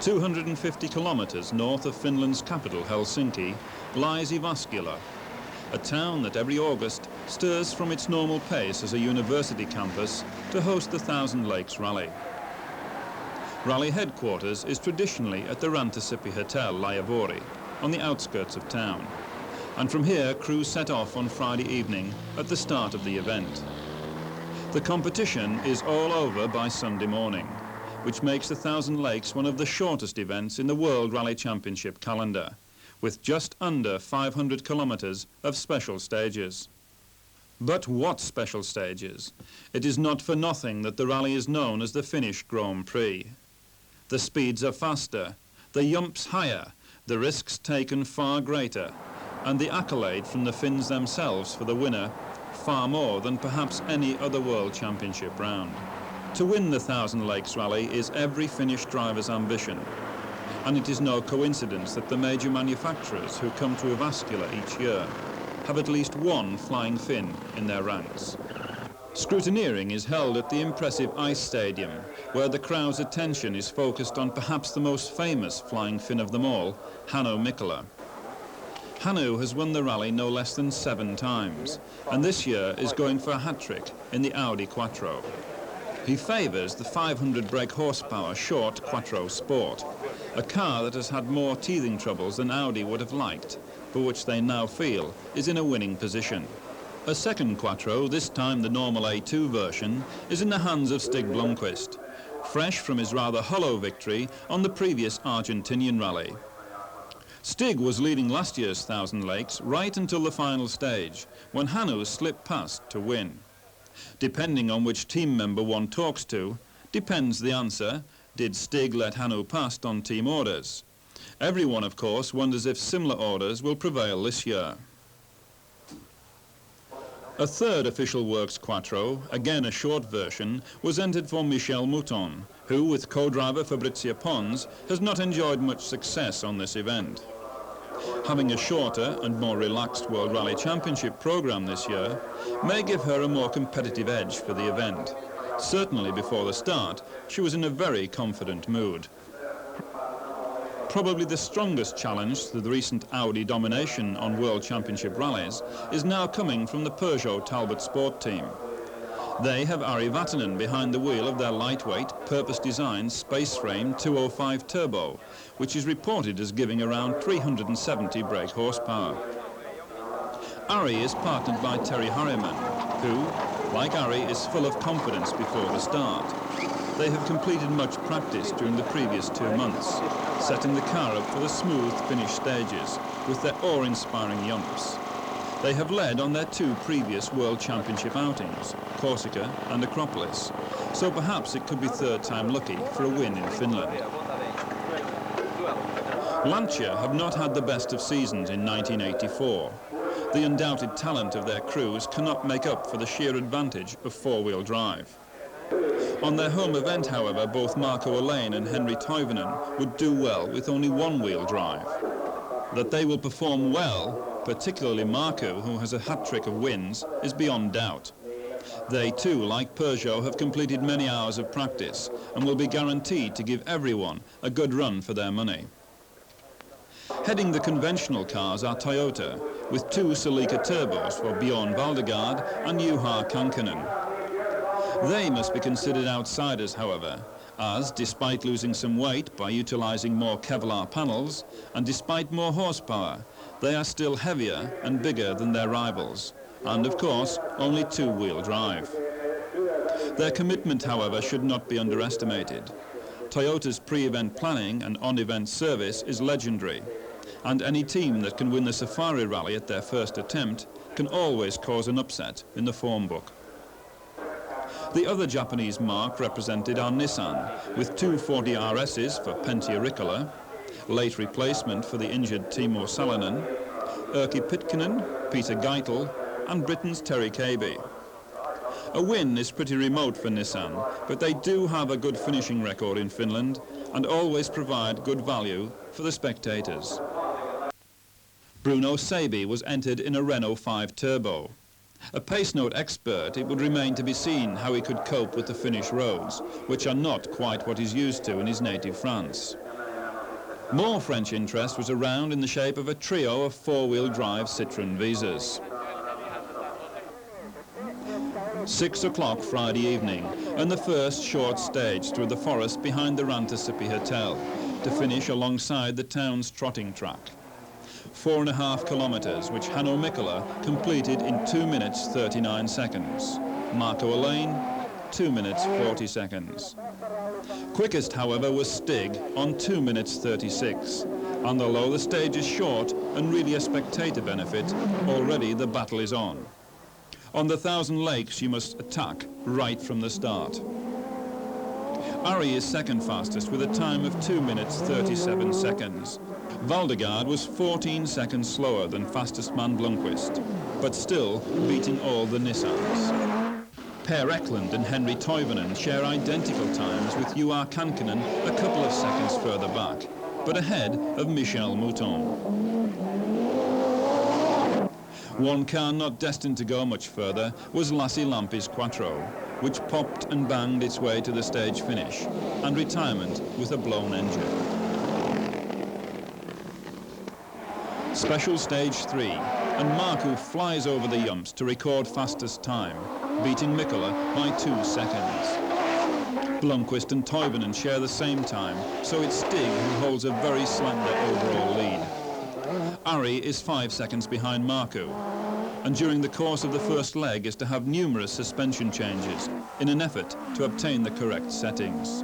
250 kilometers north of Finland's capital, Helsinki, lies Jyväskylä, a town that every August stirs from its normal pace as a university campus to host the Thousand Lakes Rally. Rally headquarters is traditionally at the Rantasipi Hotel, Laajavuori, on the outskirts of town. And from here, crews set off on Friday evening at the start of the event. The competition is all over by Sunday morning, which makes the Thousand Lakes one of the shortest events in the World Rally Championship calendar, with just under 500 kilometers of special stages. But what special stages? It is not for nothing that the rally is known as the Finnish Grand Prix. The speeds are faster, the jumps higher, the risks taken far greater, and the accolade from the Finns themselves for the winner far more than perhaps any other World Championship round. To win the Thousand Lakes Rally is every Finnish driver's ambition, and it is no coincidence that the major manufacturers who come to Jyväskylä each year have at least one flying Finn in their ranks. Scrutineering is held at the impressive ice stadium, where the crowd's attention is focused on perhaps the most famous flying Finn of them all, Hannu Mikkola. Hannu has won the rally no less than 7 times, and this year is going for a hat-trick in the Audi Quattro. He favours the 500 brake horsepower short Quattro Sport, a car that has had more teething troubles than Audi would have liked, but which they now feel is in a winning position. A second Quattro, this time the normal A2 version, is in the hands of Stig Blomqvist, fresh from his rather hollow victory on the previous Argentinian rally. Stig was leading last year's Thousand Lakes right until the final stage, when Hannu slipped past to win. Depending on which team member one talks to, depends the answer, did Stig let Hannu past on team orders? Everyone, of course, wonders if similar orders will prevail this year. A third official works Quattro, again a short version, was entered for Michel Mouton, who, with co-driver Fabrizio Pons, has not enjoyed much success on this event. Having a shorter and more relaxed World Rally Championship programme this year may give her a more competitive edge for the event. Certainly before the start, she was in a very confident mood. Probably the strongest challenge to the recent Audi domination on World Championship rallies is now coming from the Peugeot Talbot Sport team. They have Ari Vatanen behind the wheel of their lightweight, purpose-designed space-frame 205 Turbo, which is reported as giving around 370 brake horsepower. Ari is partnered by Terry Harriman, who, like Ari, is full of confidence before the start. They have completed much practice during the previous 2 months, setting the car up for the smooth finish stages with their awe-inspiring jumps. They have led on their 2 previous World Championship outings, Corsica and Acropolis, so perhaps it could be third time lucky for a win in Finland. Lancia have not had the best of seasons in 1984. The undoubted talent of their crews cannot make up for the sheer advantage of 4-wheel drive. On their home event, however, both Marco Alain and Henri Toivonen would do well with only 1-wheel drive. That they will perform well, particularly Marco, who has a hat-trick of wins, is beyond doubt. They too, like Peugeot, have completed many hours of practice and will be guaranteed to give everyone a good run for their money. Heading the conventional cars are Toyota, with 2 Celica turbos for Bjorn Valdegaard and Juha Kankkunen. They must be considered outsiders, however, as, despite losing some weight by utilizing more Kevlar panels, and despite more horsepower, they are still heavier and bigger than their rivals, and of course, only 2-wheel drive. Their commitment, however, should not be underestimated. Toyota's pre-event planning and on-event service is legendary, and any team that can win the Safari Rally at their first attempt can always cause an upset in the form book. The other Japanese marque represented are Nissan, with 2 40 RSs for Pentti Rikkola, late replacement for the injured Timo Salonen, Erkki Pitkinen, Peter Geitel, and Britain's Terry Cabey. A win is pretty remote for Nissan, but they do have a good finishing record in Finland and always provide good value for the spectators. Bruno Sebi was entered in a Renault 5 Turbo. A pace note expert, it would remain to be seen how he could cope with the Finnish roads, which are not quite what he's used to in his native France. More French interest was around in the shape of a trio of four-wheel drive Citroën Visas. 6 o'clock Friday evening, and the first short stage through the forest behind the Rantasippi Hotel to finish alongside the town's trotting track. 4.5 kilometres, which Hanno Mikkola completed in 2 minutes 39 seconds. Marco Alain, 2 minutes 40 seconds. Quickest, however, was Stig on 2 minutes 36. And although the stage is short and really a spectator benefit, already the battle is on. On the Thousand Lakes, you must attack right from the start. Ari is second fastest with a time of 2 minutes 37 seconds. Valdegaard was 14 seconds slower than fastest man Blomqvist, but still beating all the Nissans. Per Eklund and Henry Toivonen share identical times, with Juha Kankkunen a couple of seconds further back, but ahead of Michel Mouton. One car not destined to go much further was Lassi Lampi's Quattro, which popped and banged its way to the stage finish and retirement with a blown engine. Special stage 3, and Markku flies over the yumps to record fastest time, beating Mikkola by 2 seconds. Blomqvist and Toivonen share the same time, so it's Stig who holds a very slender overall lead. Ari is 5 seconds behind Markku, and during the course of the first leg is to have numerous suspension changes in an effort to obtain the correct settings.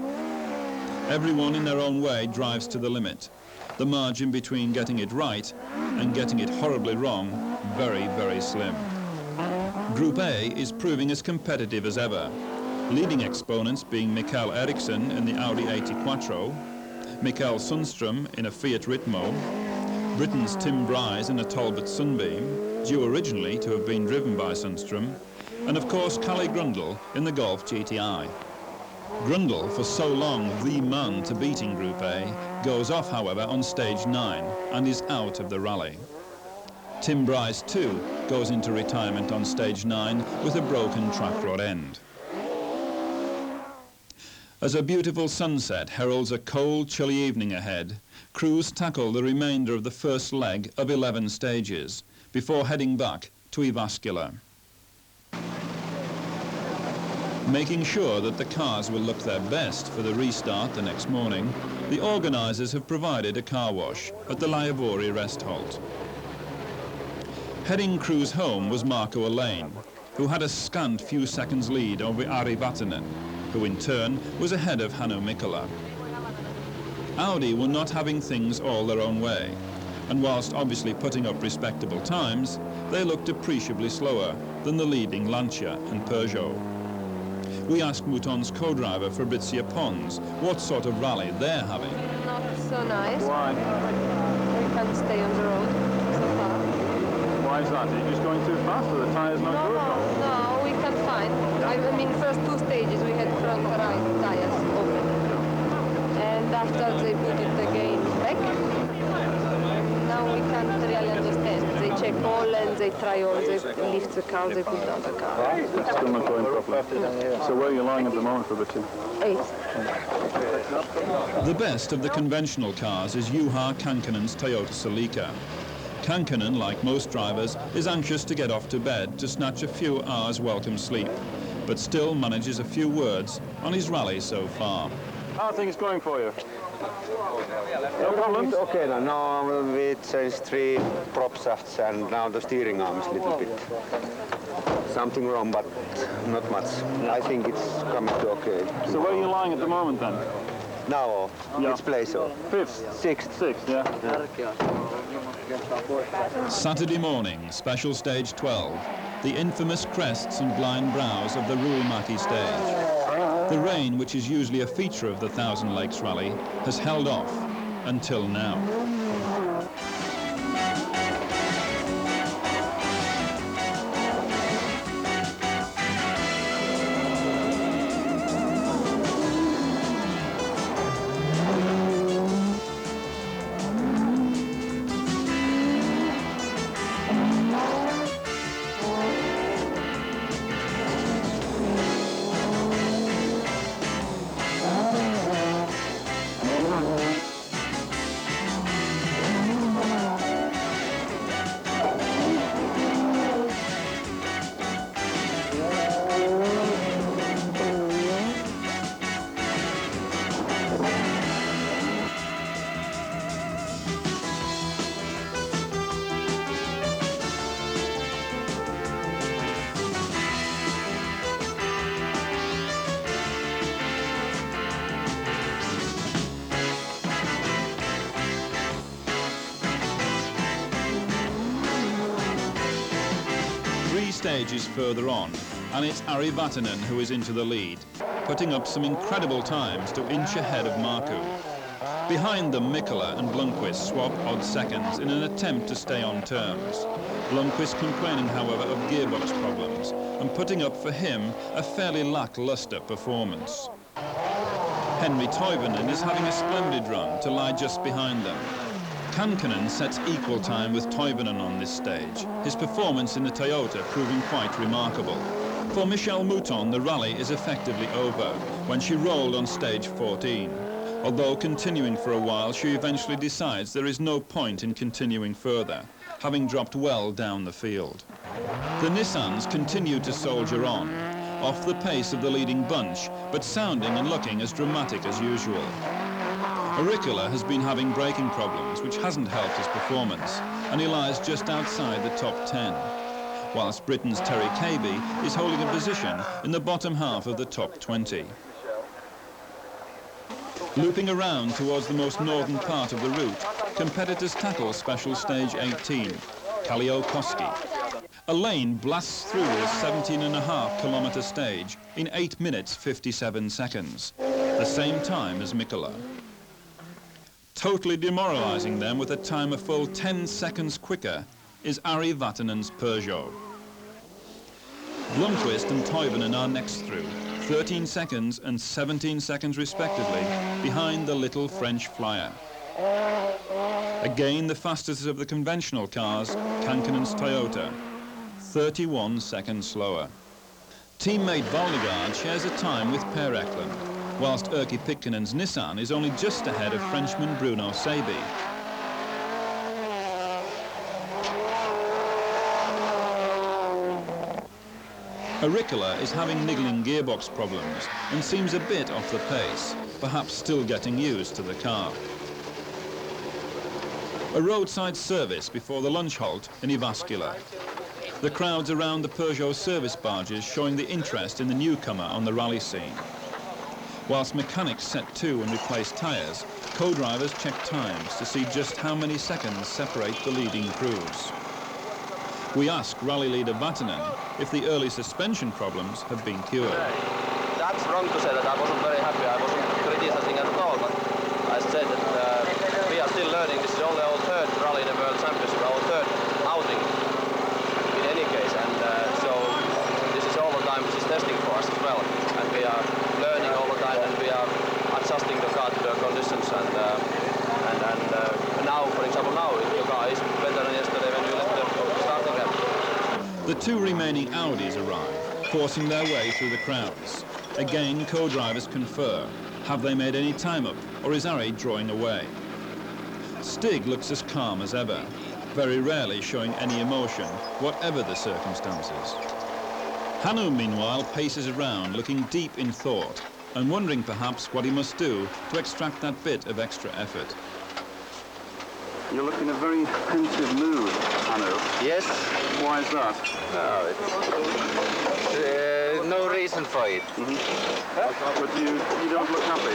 Everyone in their own way drives to the limit. The margin between getting it right and getting it horribly wrong, very, very slim. Group A is proving as competitive as ever. Leading exponents being Mikael Eriksson in the Audi 80 Quattro, Mikael Sundström in a Fiat Ritmo, Britain's Tim Bryce in a Talbot Sunbeam, due originally to have been driven by Sundström, and of course Kalle Grundle in the Golf GTI. Grundle, for so long the man to beat in Group A, goes off however on stage 9 and is out of the rally. Tim Bryce too goes into retirement on stage 9 with a broken track rod end. As a beautiful sunset heralds a cold, chilly evening ahead, crews tackle the remainder of the first leg of 11 stages before heading back to Jyväskylä. Making sure that the cars will look their best for the restart the next morning, the organisers have provided a car wash at the Laivuori rest halt. Heading crews home was Marco Alain, who had a scant few seconds lead over Ari Vatanen, who in turn was ahead of Hanno Mikkola. Audi were not having things all their own way, and whilst obviously putting up respectable times, they looked appreciably slower than the leading Lancia and Peugeot. We asked Mouton's co-driver Fabrizia Pons what sort of rally they're having. Not so nice. Why? We can't stay on the road so far. Why is that? Are you just going too fast, or the tyres not good? No, we can't find. I mean, first 2 stages we had front right tires open. And after they put it again back, now we can't really understand. They check all and they try all. They lift the car, they put down the car. It's still not going properly. So where are you lying at the moment, Fabrizia? 8th. The best of the conventional cars is Juha Kankkunen's Toyota Celica. Kankkunen, like most drivers, is anxious to get off to bed to snatch a few hours welcome sleep, but still manages a few words on his rally so far. How are things going for you? No problems? Okay, now we changed 3 prop shafts and now the steering arm is a little bit something wrong, but not much. I think it's coming to okay. So where are you lying at the moment then? Now, Yeah. which place? 5th? 6th. 6th, yeah. Saturday morning, special stage 12, the infamous crests and blind brows of the Ruumäki stage. The rain, which is usually a feature of the Thousand Lakes Rally, has held off until now. stages further on, and it's Ari Vatanen who is into the lead, putting up some incredible times to inch ahead of Markku. Behind them, Mikkola and Blomqvist swap odd seconds in an attempt to stay on terms. Blomqvist complaining, however, of gearbox problems and putting up for him a fairly lackluster performance. Henri Toivonen is having a splendid run to lie just behind them. Kankkunen sets equal time with Toivonen on this stage, his performance in the Toyota proving quite remarkable. For Michèle Mouton, the rally is effectively over when she rolled on stage 14. Although continuing for a while, she eventually decides there is no point in continuing further, having dropped well down the field. The Nissans continue to soldier on, off the pace of the leading bunch, but sounding and looking as dramatic as usual. Auricula has been having braking problems, which hasn't helped his performance, and he lies just outside the top 10, whilst Britain's Terry Cabey is holding a position in the bottom half of the top 20. Looping around towards the most northern part of the route, competitors tackle special stage 18, Kalliokoski. A lane blasts through this 17.5-kilometre stage in 8 minutes 57 seconds, the same time as Mikkola. Totally demoralising them with a time a full 10 seconds quicker is Ari Vatanen's Peugeot. Blomqvist and Toivonen are next through, 13 seconds and 17 seconds respectively, behind the little French flyer. Again, the fastest of the conventional cars, Kankkunen's Toyota, 31 seconds slower. Teammate Valdegaard shares a time with Per Eklund, whilst Erkki Pikkanen's Nissan is only just ahead of Frenchman Bruno Sebi. Auricula is having niggling gearbox problems and seems a bit off the pace, perhaps still getting used to the car. A roadside service before the lunch halt in Jyväskylä. The crowds around the Peugeot service barges showing the interest in the newcomer on the rally scene. Whilst mechanics set to and replace tyres, co-drivers check times to see just how many seconds separate the leading crews. We ask rally leader Vatanen if the early suspension problems have been cured. That's wrong to say that I wasn't very happy. I wasn't criticizing at all, but I said that we are still learning. This is only our third rally in the World Championship, our third outing in any case, and so this is all the time this is testing for us as well, and we are learning all the time, and we are adjusting the car to the conditions, and now, for example, now the car is better than yesterday when we left the starting ramp. The two remaining Audis arrive, forcing their way through the crowds. Again, co-drivers confer. Have they made any time up, or is Ari drawing away? Stig looks as calm as ever, very rarely showing any emotion, whatever the circumstances. Hannu, meanwhile, paces around, looking deep in thought, and wondering perhaps what he must do to extract that bit of extra effort. You look in a very pensive mood, Hannu. Yes. Why is that? No, it's no reason for it. But you don't look happy.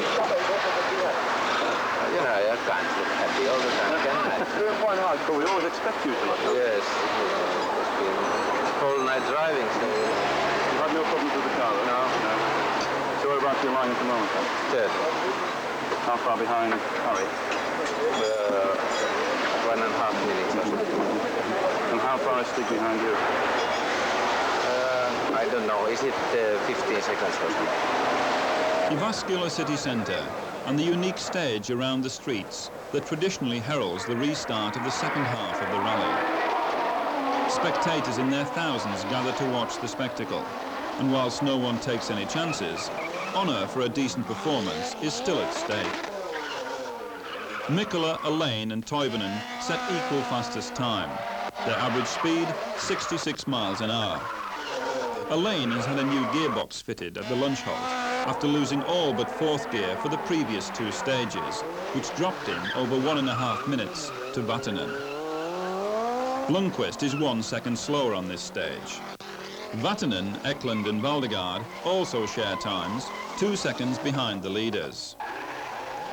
You know, I can't look happy all the time, can I? Why not? But we always expect you to look happy. Yes. It's been whole night driving, so... You've had no problems with the car, though? No. So whereabouts are you lying at the moment, then? Third. How far behind Harry? 1.5 minutes or something. And how far is Stig behind you? I don't know. Is it 15 seconds or something? Jyväskylä city centre and the unique stage around the streets that traditionally heralds the restart of the second half of the rally. Spectators in their thousands gather to watch the spectacle, and whilst no one takes any chances, honour for a decent performance is still at stake. Mikkola, Alain and Toivonen set equal fastest time. Their average speed, 66 miles an hour. Alain has had a new gearbox fitted at the lunch halt after losing all but fourth gear for the previous two stages, which dropped him over 1.5 minutes to Vatanen. Blomqvist is 1 second slower on this stage. Vatanen, Eklund and Valdegaard also share times, 2 seconds behind the leaders.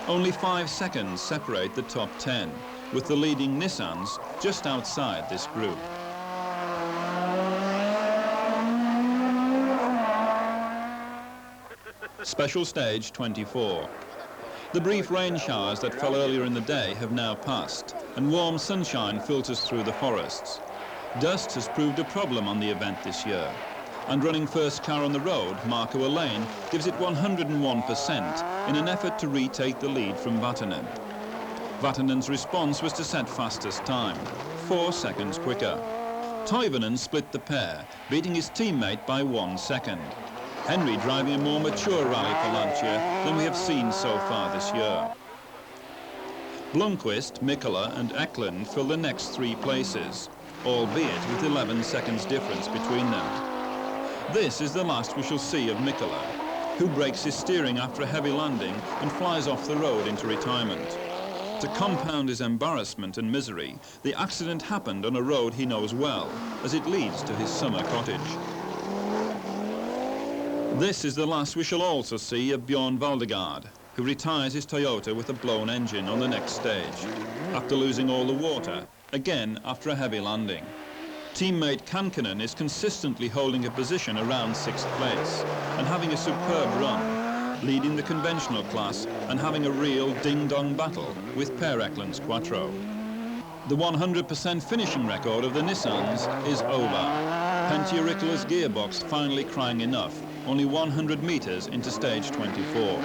Only 5 seconds separate the top 10, with the leading Nissans just outside this group. Special stage 24. The brief rain showers that fell earlier in the day have now passed, and warm sunshine filters through the forests. Dust has proved a problem on the event this year, and running first car on the road, Marco Alain gives it 101% in an effort to retake the lead from Vatanen. Vatanen's response was to set fastest time, 4 seconds quicker. Toivonen split the pair, beating his teammate by 1 second. Henry driving a more mature rally for Lancia than we have seen so far this year. Blomqvist, Mikkola and Eklund fill the next 3 places, albeit with 11 seconds difference between them. This is the last we shall see of Mikkola, who breaks his steering after a heavy landing and flies off the road into retirement. To compound his embarrassment and misery, the accident happened on a road he knows well, as it leads to his summer cottage. This is the last we shall also see of Bjorn Valdegaard, who retires his Toyota with a blown engine on the next stage, after losing all the water, again after a heavy landing. Teammate Kankkunen is consistently holding a position around 6th place and having a superb run, leading the conventional class and having a real ding-dong battle with Per Eklund's Quattro. The 100% finishing record of the Nissans is over. Pentti Rikkala's gearbox finally crying enough, only 100 meters into stage 24.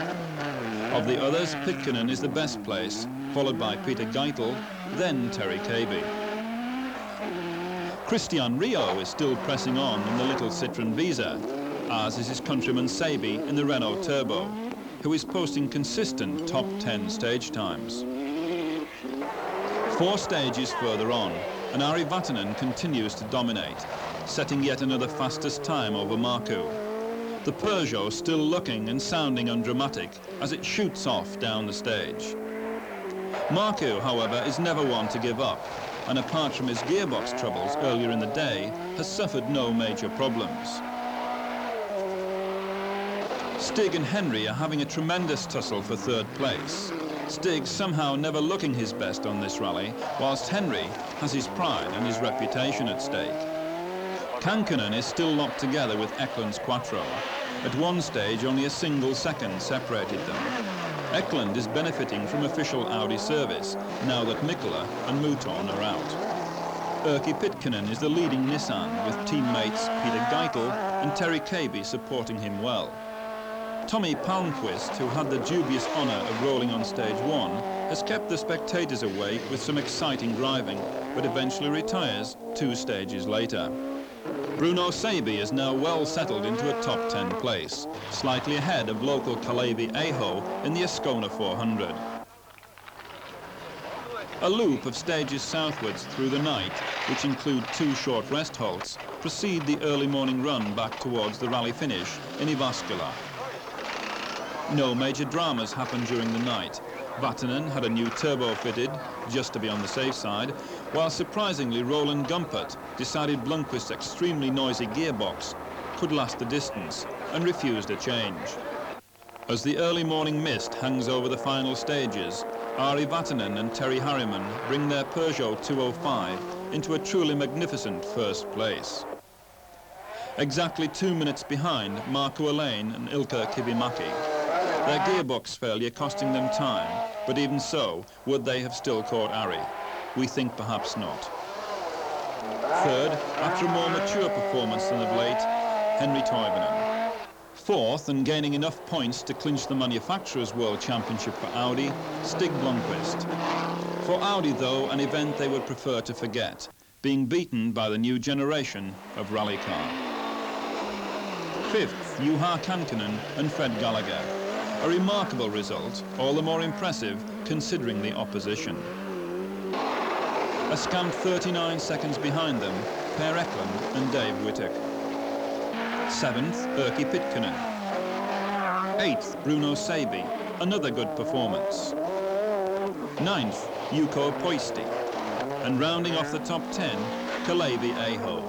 Of the others, Pitkänen is the best place, followed by Peter Geitel, then Terry Cabey. Christian Rio is still pressing on in the little Citroën Visa, as is his countryman Sabi in the Renault Turbo, who is posting consistent top 10 stage times. 4 stages further on, and Ari Vatanen continues to dominate, setting yet another fastest time over Markku. The Peugeot still looking and sounding undramatic as it shoots off down the stage. Markku, however, is never one to give up, and apart from his gearbox troubles earlier in the day, has suffered no major problems. Stig and Henry are having a tremendous tussle for 3rd place. Stig somehow never looking his best on this rally, whilst Henry has his pride and his reputation at stake. Kankkunen is still locked together with Eklund's Quattro. At one stage, only a single second separated them. Eklund is benefiting from official Audi service, now that Mikkola and Mouton are out. Erkki Pitkänen is the leading Nissan, with teammates Peter Geitel and Terry Cabey supporting him well. Tommy Palmqvist, who had the dubious honour of rolling on stage 1, has kept the spectators awake with some exciting driving, but eventually retires 2 stages later. Bruno Sabi is now well settled into a top 10 place, slightly ahead of local Kalevi Aho in the Ascona 400. A loop of stages southwards through the night, which include 2 short rest halts, precede the early morning run back towards the rally finish in Jyväskylä. No major dramas happened during the night. Vatanen had a new turbo fitted, just to be on the safe side, while surprisingly Roland Gumpert decided Blomqvist's extremely noisy gearbox could last the distance and refused a change. As the early morning mist hangs over the final stages, Ari Vatanen and Terry Harriman bring their Peugeot 205 into a truly magnificent 1st place. Exactly 2 minutes behind Marco Alain and Ilkka Kivimäki. Their gearbox failure costing them time, but even so, would they have still caught Ari? We think perhaps not. 3rd, after a more mature performance than of late, Henri Toivonen. 4th, and gaining enough points to clinch the Manufacturers' World Championship for Audi, Stig Blomqvist. For Audi, though, an event they would prefer to forget, being beaten by the new generation of rally car. 5th, Juha Kankkunen and Fred Gallagher. A remarkable result, all the more impressive considering the opposition. A scant 39 seconds behind them, Per Eklund and Dave Wittek. 7th, Erkki Pitkänen. 8th, Bruno Sabi, another good performance. 9th, Jouko Poisti. And rounding off the top 10, Kalevi Aho.